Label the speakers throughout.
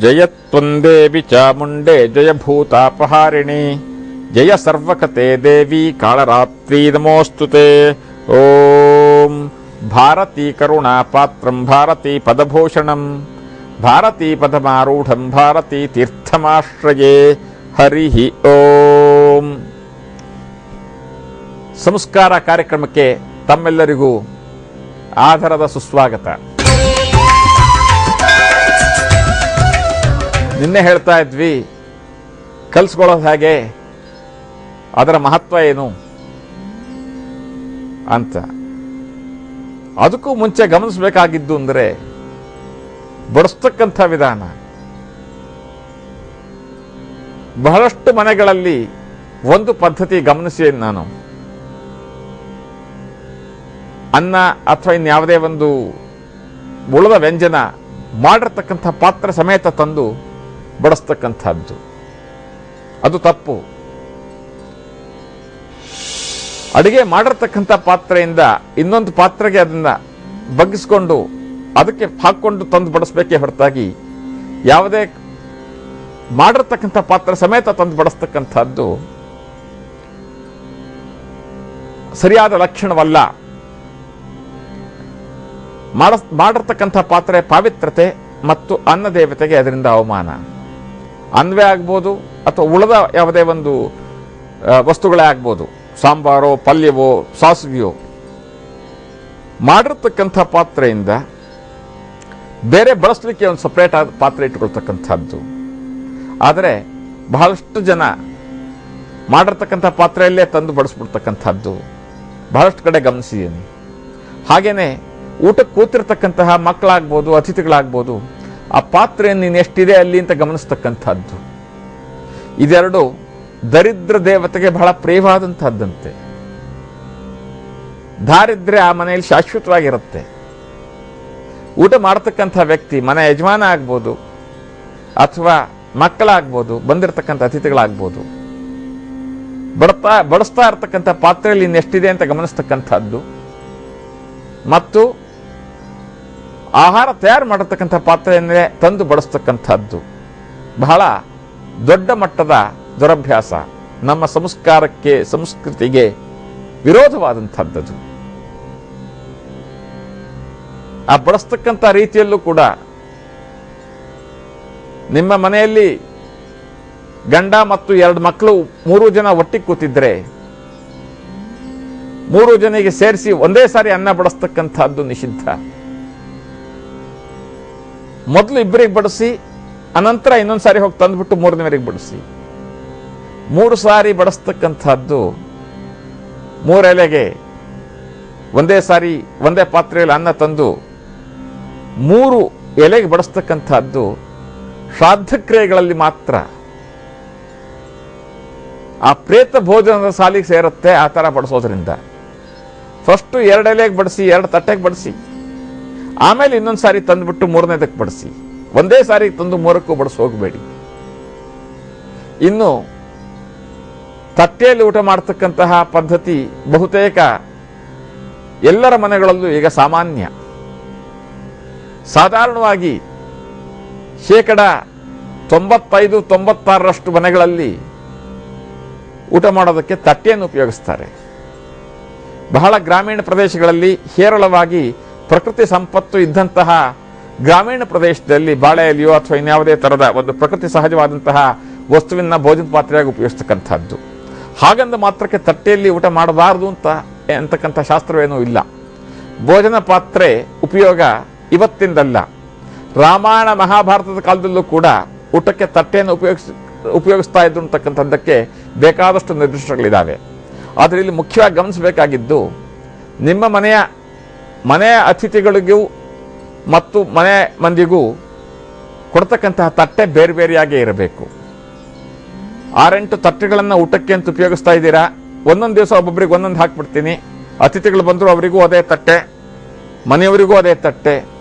Speaker 1: ಜಯತ್ವಂದೇವಿ ಚಾಮುಂಡೆ ಜಯಭೂತಾಪಹಾರಿಣಿ ಜಯ ಸರ್ವಕತೆ ದೇವಿ ಕಾಳರಾತ್ರಿ ನಮೋಸ್ತುತೆ. ಓಂ ಭಾರತೀ ಕರುಣಾಪಾತ್ರಂ ಭಾರತೀ ಪದಭೂಷಣಂ ಭಾರತೀ ಪದಮಾರೂಢಂ ಭಾರತೀ ತೀರ್ಥಮಾಶ್ರಯೇ. ಹರಿ ಓಂ. ಸಂಸ್ಕಾರ ಕಾರ್ಯಕ್ರಮಕ್ಕೆ ತಮ್ಮೆಲ್ಲರಿಗೂ ಆದರದ ಸುಸ್ವಾಗತ. ನಿನ್ನೆ ಹೇಳ್ತಾ ಇದ್ವಿ ಕಲಿಸ್ಕೊಳ್ಳೋದು ಹೇಗೆ, ಅದರ ಮಹತ್ವ ಏನು ಅಂತ. ಅದಕ್ಕೂ ಮುಂಚೆ ಗಮನಿಸಬೇಕಾಗಿದ್ದು ಅಂದರೆ ಬಡಿಸ್ತಕ್ಕಂಥ ವಿಧಾನ. ಬಹಳಷ್ಟು ಮನೆಗಳಲ್ಲಿ ಒಂದು ಪದ್ಧತಿ ಗಮನಿಸಿ, ನಾನು ಅನ್ನ ಅಥವಾ ಇನ್ಯಾವುದೇ ಒಂದು ಉಳಿದ ವ್ಯಂಜನ ಮಾಡಿರ್ತಕ್ಕಂಥ ಪಾತ್ರ ಸಮೇತ ತಂದು ಬಡಿಸ್ತಕ್ಕಂಥದ್ದು. ಅದು ತಪ್ಪು. ಅಡಿಗೆ ಮಾಡಿರ್ತಕ್ಕಂಥ ಪಾತ್ರೆಯಿಂದ ಇನ್ನೊಂದು ಪಾತ್ರೆಗೆ ಅದನ್ನ ಬಗ್ಗಿಸ್ಕೊಂಡು ಅದಕ್ಕೆ ಹಾಕ್ಕೊಂಡು ತಂದು ಬಡಿಸ್ಬೇಕೇ ಹೊರತಾಗಿ ಯಾವುದೇ ಮಾಡಿರ್ತಕ್ಕಂಥ ಪಾತ್ರ ಸಮೇತ ತಂದು ಬಡಿಸ್ತಕ್ಕಂಥದ್ದು ಸರಿಯಾದ ಲಕ್ಷಣವಲ್ಲ. ಮಾಡಿರ್ತಕ್ಕಂಥ ಪಾತ್ರೆ ಪಾವಿತ್ರತೆ ಮತ್ತು ಅನ್ನ ದೇವತೆಗೆ ಅದರಿಂದ ಅವಮಾನ. ಅನ್ನವೇ ಆಗ್ಬೋದು ಅಥವಾ ಉಳಿದ ಯಾವುದೇ ಒಂದು ವಸ್ತುಗಳೇ ಆಗ್ಬೋದು, ಸಾಂಬಾರೋ ಪಲ್ಯವೋ ಸಾಸಿವೆಯೋ, ಮಾಡಿರ್ತಕ್ಕಂಥ ಪಾತ್ರೆಯಿಂದ ಬೇರೆ ಬಳಸಲಿಕ್ಕೆ ಒಂದು ಸಪ್ರೇಟ್ ಆದ ಪಾತ್ರೆ ಇಟ್ಕೊಳ್ತಕ್ಕಂಥದ್ದು. ಆದರೆ ಬಹಳಷ್ಟು ಜನ ಮಾಡಿರ್ತಕ್ಕಂಥ ಪಾತ್ರೆಯಲ್ಲೇ ತಂದು ಬಡಿಸ್ಬಿಡ್ತಕ್ಕಂಥದ್ದು ಬಹಳಷ್ಟು ಕಡೆ ಗಮನಿಸಿದ್ದೀನಿ. ಹಾಗೇನೆ ಊಟಕ್ಕೆ ಕೂತಿರ್ತಕ್ಕಂತಹ ಮಕ್ಕಳಾಗ್ಬೋದು ಅತಿಥಿಗಳಾಗ್ಬೋದು, ಆ ಪಾತ್ರೆಯನ್ನು ನೀನು ಎಷ್ಟಿದೆ ಅಲ್ಲಿ ಅಂತ ಗಮನಿಸ್ತಕ್ಕಂಥದ್ದು. ಇದೆರಡು ದರಿದ್ರ ದೇವತೆಗೆ ಬಹಳ ಪ್ರಿಯವಾದಂತಹದ್ದಂತೆ. ದಾರಿದ್ರ್ಯ ಆ ಮನೆಯಲ್ಲಿ ಶಾಶ್ವತವಾಗಿರುತ್ತೆ. ಊಟ ಮಾಡತಕ್ಕಂಥ ವ್ಯಕ್ತಿ ಮನೆ ಯಜಮಾನ ಆಗ್ಬೋದು ಅಥವಾ ಮಕ್ಕಳಾಗ್ಬೋದು, ಬಂದಿರತಕ್ಕಂಥ ಅತಿಥಿಗಳಾಗ್ಬೋದು, ಬಡಿಸ್ತಾ ಇರ್ತಕ್ಕಂಥ ಪಾತ್ರೆಯಲ್ಲಿ ಇನ್ನೆಷ್ಟಿದೆ ಅಂತ ಗಮನಿಸ್ತಕ್ಕಂಥದ್ದು ಮತ್ತು ಆಹಾರ ತಯಾರು ಮಾಡಿರ್ತಕ್ಕಂಥ ಪಾತ್ರೆಯನ್ನೇ ತಂದು ಬಡಿಸ್ತಕ್ಕಂಥದ್ದು ಬಹಳ ದೊಡ್ಡ ಮಟ್ಟದ ದುರಭ್ಯಾಸ. ನಮ್ಮ ಸಂಸ್ಕಾರಕ್ಕೆ ಸಂಸ್ಕೃತಿಗೆ ವಿರೋಧವಾದಂಥದ್ದು. ಆ ಬಡಿಸ್ತಕ್ಕಂಥ ರೀತಿಯಲ್ಲೂ ಕೂಡ ನಿಮ್ಮ ಮನೆಯಲ್ಲಿ ಗಂಡ ಮತ್ತು 2 ಮಕ್ಕಳು 3 ಜನ ಒಟ್ಟಿಗೆ ಕೂತಿದ್ರೆ 3 ಜನಿಗೆ ಸೇರಿಸಿ ಒಂದೇ ಸಾರಿ ಅನ್ನ ಬಡಿಸ್ತಕ್ಕಂಥದ್ದು ನಿಷಿದ್ಧ. ಮೊದಲು 2 ಬಡಿಸಿ ಅನಂತರ ಇನ್ನೊಂದು ಸಾರಿ ಹೋಗಿ ತಂದುಬಿಟ್ಟು 3ನೇವರೆಗೆ ಬಡಿಸಿ. 3 ಸಾರಿ ಬಡಿಸ್ತಕ್ಕಂಥದ್ದು 3 ಎಲೆಗೆ ಒಂದೇ ಸಾರಿ ಒಂದೇ ಪಾತ್ರೆಯಲ್ಲಿ ಅನ್ನ ತಂದು 3 ಎಲೆಗೆ ಬಡಿಸ್ತಕ್ಕಂಥದ್ದು ಶ್ರಾದ್ದ ಕ್ರಿಯೆಗಳಲ್ಲಿ ಮಾತ್ರ. ಆ ಪ್ರೇತ ಭೋಜನದ ಸಾಲಿಗೆ ಸೇರುತ್ತೆ ಆ ಥರ ಬಡಿಸೋದ್ರಿಂದ. ಫಸ್ಟ್ 2 ಎಲೆಗೆ ಬಡಿಸಿ, 2 ತಟ್ಟೆಗೆ ಬಡಿಸಿ, ಆಮೇಲೆ ಇನ್ನೊಂದು ಸಾರಿ ತಂದುಬಿಟ್ಟು 3ನೇದಕ್ಕೆ ಬಡಿಸಿ. ಒಂದೇ ಸಾರಿ ತಂದು 3ಕ್ಕೂ ಬಡಿಸಿ ಹೋಗಬೇಡಿ. ಇನ್ನು ತಟ್ಟೆಯಲ್ಲಿ ಊಟ ಮಾಡತಕ್ಕಂತಹ ಪದ್ಧತಿ ಬಹುತೇಕ ಎಲ್ಲರ ಮನೆಗಳಲ್ಲೂ ಈಗ ಸಾಮಾನ್ಯ. ಸಾಧಾರಣವಾಗಿ 95-96% ಮನೆಗಳಲ್ಲಿ ಊಟ ಮಾಡೋದಕ್ಕೆ ತಟ್ಟೆಯನ್ನು ಉಪಯೋಗಿಸ್ತಾರೆ. ಬಹಳ ಗ್ರಾಮೀಣ ಪ್ರದೇಶಗಳಲ್ಲಿ ಹೇರಳವಾಗಿ ಪ್ರಕೃತಿ ಸಂಪತ್ತು ಇದ್ದಂತಹ ಗ್ರಾಮೀಣ ಪ್ರದೇಶದಲ್ಲಿ ಬಾಳೆ ಎಲೆಯೋ ಅಥವಾ ಇನ್ಯಾವುದೇ ಥರದ ಒಂದು ಪ್ರಕೃತಿ ಸಹಜವಾದಂತಹ ವಸ್ತುವಿನ ಭೋಜನ ಪಾತ್ರೆಯಾಗಿ ಉಪಯೋಗಿಸ್ತಕ್ಕಂಥದ್ದು. ಹಾಗಂದ ಮಾತ್ರಕ್ಕೆ ತಟ್ಟೆಯಲ್ಲಿ ಊಟ ಮಾಡಬಾರದು ಅಂತಕ್ಕಂಥ ಶಾಸ್ತ್ರವೇನೂ ಇಲ್ಲ. ಭೋಜನ ಪಾತ್ರೆ ಉಪಯೋಗ ಇವತ್ತಿಂದಲ್ಲ. ರಾಮಾಯಣ ಮಹಾಭಾರತದ ಕಾಲದಲ್ಲೂ ಕೂಡ ಊಟಕ್ಕೆ ತಟ್ಟೆಯನ್ನು ಉಪಯೋಗಿಸ್ತಾ ಇದ್ರು ಅಂತಕ್ಕಂಥದ್ದಕ್ಕೆ ಬೇಕಾದಷ್ಟು ನಿರ್ದಿಷ್ಟಗಳಿದ್ದಾವೆ. ಆದರೆ ಇಲ್ಲಿ ಮುಖ್ಯವಾಗಿ ಗಮನಿಸಬೇಕಾಗಿದ್ದು, ನಿಮ್ಮ ಮನೆಯ ಅತಿಥಿಗಳಿಗೂ ಮತ್ತು ಮನೆ ಮಂದಿಗೂ ಕೊಡ್ತಕ್ಕಂತಹ ತಟ್ಟೆ ಬೇರೆ ಬೇರೆಯಾಗೇ ಇರಬೇಕು. 6-8 ತಟ್ಟೆಗಳನ್ನು ಊಟಕ್ಕೆ ಅಂತ ಉಪಯೋಗಿಸ್ತಾ ಇದ್ದೀರಾ. ಒಂದೊಂದು ದಿವಸ ಒಬ್ಬೊಬ್ಬರಿಗೆ ಒಂದೊಂದು ಹಾಕ್ಬಿಡ್ತೀನಿ. ಅತಿಥಿಗಳು ಬಂದರೂ ಅವರಿಗೂ ಅದೇ ತಟ್ಟೆ, ಮನೆಯವರಿಗೂ ಅದೇ ತಟ್ಟೆ,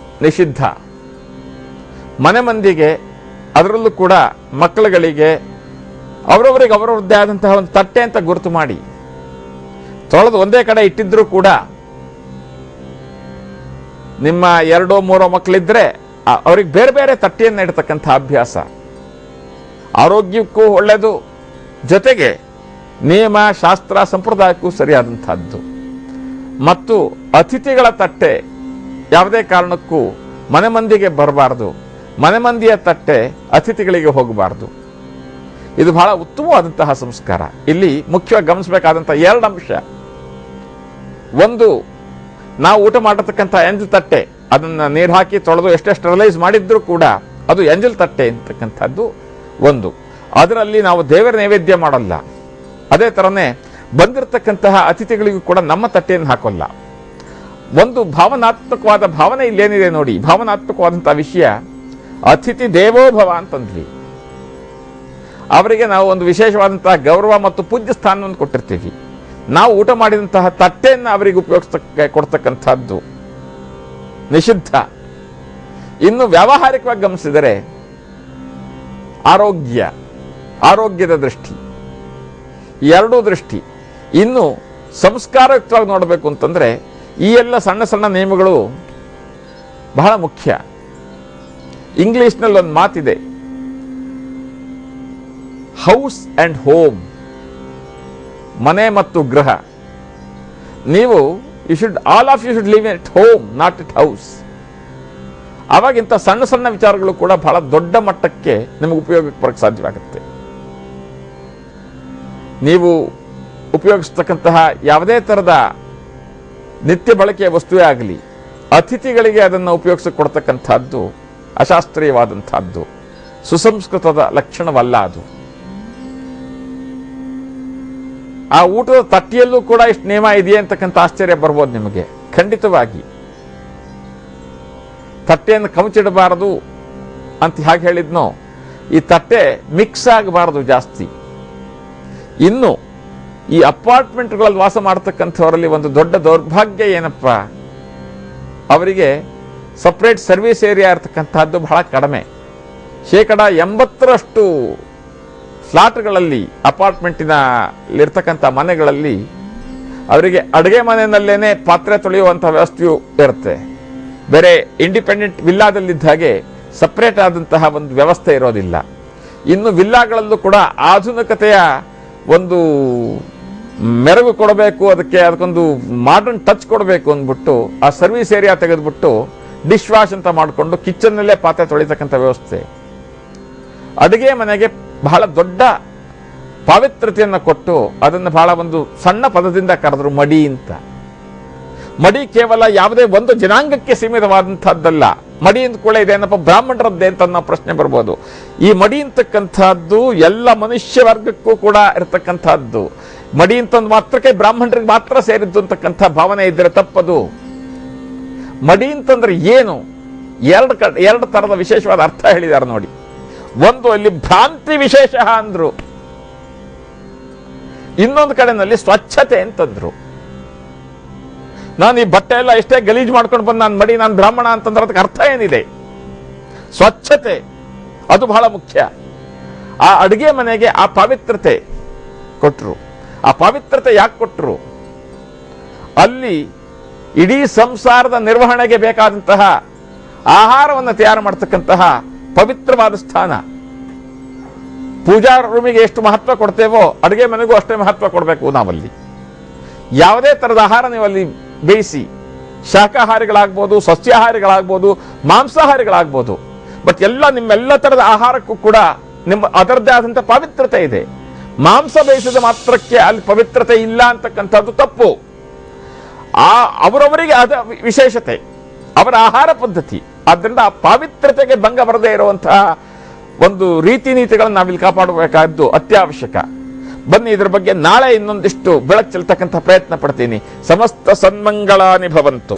Speaker 1: ನಿಷಿದ್ಧ. ಮನೆ ಮಂದಿಗೆ, ಅದರಲ್ಲೂ ಕೂಡ ಮಕ್ಕಳುಗಳಿಗೆ ಅವರವರಿಗೆ ಅವರವರದ್ದೇ ಆದಂತಹ ಒಂದು ತಟ್ಟೆ ಅಂತ ಗುರುತು ಮಾಡಿ ತೊಳೆದು ಒಂದೇ ಕಡೆ ಇಟ್ಟಿದ್ರೂ ಕೂಡ ನಿಮ್ಮ 2-3 ಮಕ್ಕಳಿದ್ರೆ ಅವ್ರಿಗೆ ಬೇರೆ ಬೇರೆ ತಟ್ಟೆಯನ್ನು ಇಡ್ತಕ್ಕಂಥ ಅಭ್ಯಾಸ ಆರೋಗ್ಯಕ್ಕೂ ಒಳ್ಳೆಯದು, ಜೊತೆಗೆ ನಿಯಮ ಶಾಸ್ತ್ರ ಸಂಪ್ರದಾಯಕ್ಕೂ ಸರಿಯಾದಂಥದ್ದು. ಮತ್ತು ಅತಿಥಿಗಳ ತಟ್ಟೆ ಯಾವುದೇ ಕಾರಣಕ್ಕೂ ಮನೆ ಮಂದಿಗೆ ಬರಬಾರ್ದು, ಮನೆ ಮಂದಿಯ ತಟ್ಟೆ ಅತಿಥಿಗಳಿಗೆ ಹೋಗಬಾರ್ದು. ಇದು ಬಹಳ ಉತ್ತಮವಾದಂತಹ ಸಂಸ್ಕಾರ. ಇಲ್ಲಿ ಮುಖ್ಯವಾಗಿ ಗಮನಿಸಬೇಕಾದಂಥ ಎರಡು ಅಂಶ. ಒಂದು, ನಾವು ಊಟ ಮಾಡತಕ್ಕಂಥ ಎಂಜಲ್ ತಟ್ಟೆ ಅದನ್ನು ನೀರು ಹಾಕಿ ತೊಳೆದು ಎಷ್ಟೇ ಸ್ಟೆರಿಲೈಸ್ ಮಾಡಿದ್ರೂ ಕೂಡ ಅದು ಎಂಜಲ್ ತಟ್ಟೆ ಅಂತಕ್ಕಂಥದ್ದು ಒಂದು. ಅದರಲ್ಲಿ ನಾವು ದೇವರ ನೈವೇದ್ಯ ಮಾಡಲ್ಲ. ಅದೇ ಥರನೇ ಬಂದಿರತಕ್ಕಂತಹ ಅತಿಥಿಗಳಿಗೂ ಕೂಡ ನಮ್ಮ ತಟ್ಟೆಯನ್ನು ಹಾಕೋಲ್ಲ. ಒಂದು ಭಾವನಾತ್ಮಕವಾದ ಭಾವನೆ ಇಲ್ಲೇನಿದೆ ನೋಡಿ, ಭಾವನಾತ್ಮಕವಾದಂತಹ ವಿಷಯ. ಅತಿಥಿ ದೇವೋಭವ ಅಂತಂದ್ವಿ. ಅವರಿಗೆ ನಾವು ಒಂದು ವಿಶೇಷವಾದಂತಹ ಗೌರವ ಮತ್ತು ಪೂಜ್ಯ ಸ್ಥಾನವನ್ನು ಕೊಟ್ಟಿರ್ತೀವಿ. ನಾವು ಊಟ ಮಾಡಿದಂತಹ ತಟ್ಟೆಯನ್ನು ಅವರಿಗೆ ಕೊಡ್ತಕ್ಕಂಥದ್ದು ನಿಷಿದ್ಧ. ಇನ್ನು ವ್ಯಾವಹಾರಿಕವಾಗಿ ಗಮನಿಸಿದರೆ ಆರೋಗ್ಯದ ದೃಷ್ಟಿ, ಎರಡೂ ದೃಷ್ಟಿ. ಇನ್ನು ಸಂಸ್ಕಾರಯುಕ್ತವಾಗಿ ನೋಡಬೇಕು ಅಂತಂದ್ರೆ ಈ ಎಲ್ಲ ಸಣ್ಣ ಸಣ್ಣ ನಿಯಮಗಳು ಬಹಳ ಮುಖ್ಯ. ಇಂಗ್ಲಿಷ್ನಲ್ಲಿ ಒಂದು ಮಾತಿದೆ, ಹೌಸ್ ಅಂಡ್ ಹೋಮ್, ಮನೆ ಮತ್ತು ಗೃಹ. ನೀವು all of you should live at home, not at house. ಅವಾಗಿಂತ ಸಣ್ಣ ಸಣ್ಣ ವಿಚಾರಗಳು ಕೂಡ ಬಹಳ ದೊಡ್ಡ ಮಟ್ಟಕ್ಕೆ ನಿಮಗೆ ಉಪಯೋಗಕ್ಕೆ ಬರಕ್ಕೆ ಸಾಧ್ಯವಾಗುತ್ತೆ. ನೀವು ಉಪಯೋಗಿಸ್ತಕ್ಕಂತಹ ಯಾವುದೇ ಥರದ ನಿತ್ಯ ಬಳಕೆಯ ವಸ್ತುವೇ ಆಗಲಿ, ಅತಿಥಿಗಳಿಗೆ ಅದನ್ನು ಉಪಯೋಗಿಸಿ ಕೊಡ್ತಕ್ಕಂಥದ್ದು ಅಶಾಸ್ತ್ರೀಯವಾದಂಥದ್ದು, ಸುಸಂಸ್ಕೃತದ ಲಕ್ಷಣವಲ್ಲ ಅದು. ಆ ಊಟದ ತಟ್ಟೆಯಲ್ಲೂ ಕೂಡ ಇಷ್ಟು ನಿಯಮ ಇದೆಯೇ ಅಂತಕ್ಕಂಥ ಆಶ್ಚರ್ಯ ಬರ್ಬೋದು ನಿಮಗೆ. ಖಂಡಿತವಾಗಿ ತಟ್ಟೆಯನ್ನು ಕಮಚಿಡಬಾರದು ಅಂತ ಹಾಗೆ ಹೇಳಿದ್ನೋ, ಈ ತಟ್ಟೆ ಮಿಕ್ಸ್ ಆಗಬಾರದು ಜಾಸ್ತಿ. ಇನ್ನು ಈ ಅಪಾರ್ಟ್ಮೆಂಟ್ಗಳಲ್ಲಿ ವಾಸ ಮಾಡತಕ್ಕಂಥವರಲ್ಲಿ ಒಂದು ದೊಡ್ಡ ದೌರ್ಭಾಗ್ಯ ಏನಪ್ಪ, ಅವರಿಗೆ ಸಪ್ರೇಟ್ ಸರ್ವಿಸ್ ಏರಿಯಾ ಇರತಕ್ಕಂಥದ್ದು ಬಹಳ ಕಡಿಮೆ. 80% ಫ್ಲಾಟ್ಗಳಲ್ಲಿ, ಅಪಾರ್ಟ್ಮೆಂಟಿನಲ್ಲಿರ್ತಕ್ಕಂಥ ಮನೆಗಳಲ್ಲಿ ಅವರಿಗೆ ಅಡುಗೆ ಮನೆಯಲ್ಲೇನೆ ಪಾತ್ರೆ ತೊಳೆಯುವಂಥ ವ್ಯವಸ್ಥೆಯೂ ಇರುತ್ತೆ. ಬೇರೆ ಇಂಡಿಪೆಂಡೆಂಟ್ ವಿಲ್ಲಾದಲ್ಲಿದ್ದ ಹಾಗೆ ಸಪ್ರೇಟ್ ಆದಂತಹ ಒಂದು ವ್ಯವಸ್ಥೆ ಇರೋದಿಲ್ಲ. ಇನ್ನು ವಿಲ್ಲಾಗಳಲ್ಲೂ ಕೂಡ ಆಧುನಿಕತೆಯ ಒಂದು ಮೆರುಗು ಕೊಡಬೇಕು, ಅದಕ್ಕೊಂದು ಮಾಡರ್ನ್ ಟಚ್ ಕೊಡಬೇಕು ಅಂದ್ಬಿಟ್ಟು ಆ ಸರ್ವಿಸ್ ಏರಿಯಾ ತೆಗೆದುಬಿಟ್ಟು ಡಿಶ್ ವಾಶ್ ಅಂತ ಮಾಡಿಕೊಂಡು ಕಿಚನ್ನಲ್ಲೇ ಪಾತ್ರೆ ತೊಳಿತಕ್ಕಂಥ ವ್ಯವಸ್ಥೆ. ಅಡುಗೆ ಮನೆಗೆ ಬಹಳ ದೊಡ್ಡ ಪಾವಿತ್ರತೆಯನ್ನು ಕೊಟ್ಟು ಅದನ್ನು ಬಹಳ ಒಂದು ಸಣ್ಣ ಪದದಿಂದ ಕರೆದ್ರು ಮಡಿ ಅಂತ. ಮಡಿ ಕೇವಲ ಯಾವುದೇ ಒಂದು ಜನಾಂಗಕ್ಕೆ ಸೀಮಿತವಾದಂತಹದ್ದಲ್ಲ. ಮಡಿ ಅಂತ ಕೂಡ ಇದೆ ಏನಪ್ಪ ಬ್ರಾಹ್ಮಣರದ್ದೇ ಅಂತ ನಾವು ಪ್ರಶ್ನೆ ಬರ್ಬೋದು. ಈ ಮಡಿ ಅಂತಕ್ಕಂಥದ್ದು ಎಲ್ಲ ಮನುಷ್ಯ ವರ್ಗಕ್ಕೂ ಕೂಡ ಇರತಕ್ಕಂಥದ್ದು. ಮಡಿ ಅಂತಂದು ಮಾತ್ರಕ್ಕೆ ಬ್ರಾಹ್ಮಣರಿಗೆ ಮಾತ್ರ ಸೇರಿದ್ದು ಅಂತಕ್ಕಂಥ ಭಾವನೆ ಇದ್ದರೆ ತಪ್ಪದು. ಮಡಿ ಅಂತಂದ್ರೆ ಏನು, ಎರಡು ತರದ ವಿಶೇಷವಾದ ಅರ್ಥ ಹೇಳಿದ್ದಾರೆ ನೋಡಿ. ಒಂದು, ಅಲ್ಲಿ ಭ್ರಾಂತಿ ವಿಶೇಷ ಅಂದ್ರು. ಇನ್ನೊಂದು ಕಡೆನಲ್ಲಿ ಸ್ವಚ್ಛತೆ ಅಂತಂದ್ರು. ನಾನು ಈ ಬಟ್ಟೆ ಎಲ್ಲ ಎಷ್ಟೇ ಗಲೀಜು ಮಾಡ್ಕೊಂಡು ಬಂದು ನಾನು ಮಡಿ, ನಾನು ಬ್ರಾಹ್ಮಣ ಅಂತಂದ್ರೆ ಅದಕ್ಕೆ ಅರ್ಥ ಏನಿದೆ? ಸ್ವಚ್ಛತೆ ಅದು ಬಹಳ ಮುಖ್ಯ. ಆ ಅಡುಗೆ ಮನೆಗೆ ಆ ಪವಿತ್ರತೆ ಕೊಟ್ಟರು. ಆ ಪವಿತ್ರತೆ ಯಾಕೆ ಕೊಟ್ಟರು? ಅಲ್ಲಿ ಇಡೀ ಸಂಸಾರದ ನಿರ್ವಹಣೆಗೆ ಬೇಕಾದಂತಹ ಆಹಾರವನ್ನು ತಯಾರು ಮಾಡತಕ್ಕಂತಹ ಪವಿತ್ರವಾದ ಸ್ಥಾನ. ಪೂಜಾ ರೂಮಿಗೆ ಎಷ್ಟು ಮಹತ್ವ ಕೊಡ್ತೇವೋ ಅಡುಗೆ ಮನೆಗೂ ಅಷ್ಟೇ ಮಹತ್ವ ಕೊಡಬೇಕು ನಾವಲ್ಲಿ. ಯಾವುದೇ ತರದ ಆಹಾರ ನೀವು ಅಲ್ಲಿ ಬೇಯಿಸಿ, ಶಾಕಾಹಾರಿಗಳಾಗ್ಬೋದು, ಸಸ್ಯಾಹಾರಿಗಳಾಗ್ಬೋದು, ಮಾಂಸಾಹಾರಿಗಳಾಗ್ಬೋದು, ಬಟ್ ನಿಮ್ಮೆಲ್ಲ ತರದ ಆಹಾರಕ್ಕೂ ಕೂಡ ಅದರದ್ದೇ ಆದಂಥ ಪವಿತ್ರತೆ ಇದೆ. ಮಾಂಸ ಬೇಯಿಸಿದ ಮಾತ್ರಕ್ಕೆ ಅಲ್ಲಿ ಪವಿತ್ರತೆ ಇಲ್ಲ ಅಂತಕ್ಕಂಥದ್ದು ತಪ್ಪು. ಅವರವರಿಗೆ ಅದ ವಿಶೇಷತೆ, ಅವರ ಆಹಾರ ಪದ್ಧತಿ. ಆದ್ದರಿಂದ ಆ ಪವಿತ್ರತೆಗೆ ಭಂಗ ಬರದೇ ಇರುವಂತಹ ಒಂದು ರೀತಿ ನೀತಿಗಳನ್ನು ನಾವಿಲ್ಲಿ ಕಾಪಾಡಬೇಕಾದ್ದು ಅತ್ಯವಶ್ಯಕ. ಬನ್ನಿ, ಇದರ ಬಗ್ಗೆ ನಾಳೆ ಇನ್ನೊಂದಿಷ್ಟು ಬೆಳಕು ಚೆಲ್ತಕ್ಕಂಥ ಪ್ರಯತ್ನ ಪಡ್ತೀನಿ. ಸಮಸ್ತ ಸನ್ಮಂಗಳಾನಿ ಭವಂತು.